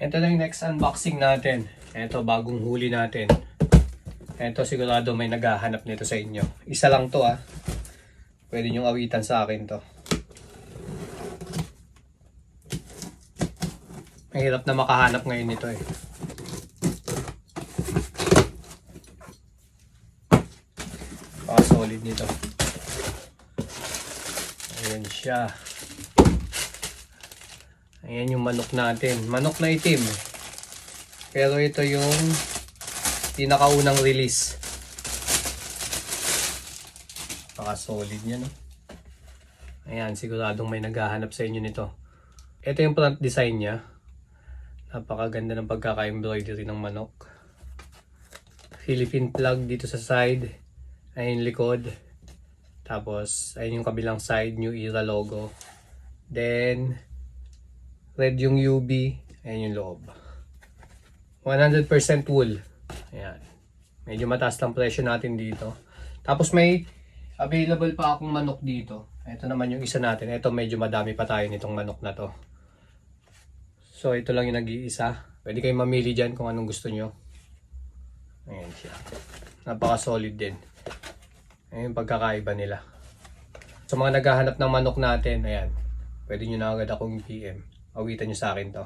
Ito na yung next unboxing natin. Ito, bagong huli natin. Ito, sigurado may naghahanap nito sa inyo. Isa lang to Pwede nyong awitan sa akin to. Mahirap na makahanap ngayon nito Solid nito. Ayan siya. Ayan yung manok natin. Manok na itim. Pero ito yung pinakaunang release. Solid niya, no? Ayan, siguradong may naghahanap sa inyo nito. Ito yung front design niya. Napakaganda ng pagkaka-embroidery ng manok. Philippine flag dito sa side. Ayun likod. Tapos, ayun yung kabilang side, New Era logo. Then, red yung UB. Ayun yung loob. 100% wool. Ayan. Medyo mataas lang presyo natin dito. Tapos may available pa akong manok dito. Ito naman yung isa natin. Ito medyo madami pa tayo nitong manok na to. So, ito lang yung nag-iisa. Pwede kayong mamili dyan kung anong gusto nyo. Ayan siya. Napaka-solid din. Ayan yung pagkakaiba nila. Sa mga naghahanap ng manok natin, ayan. Pwede nyo na agad akong PM. Awitan nyo sa akin to.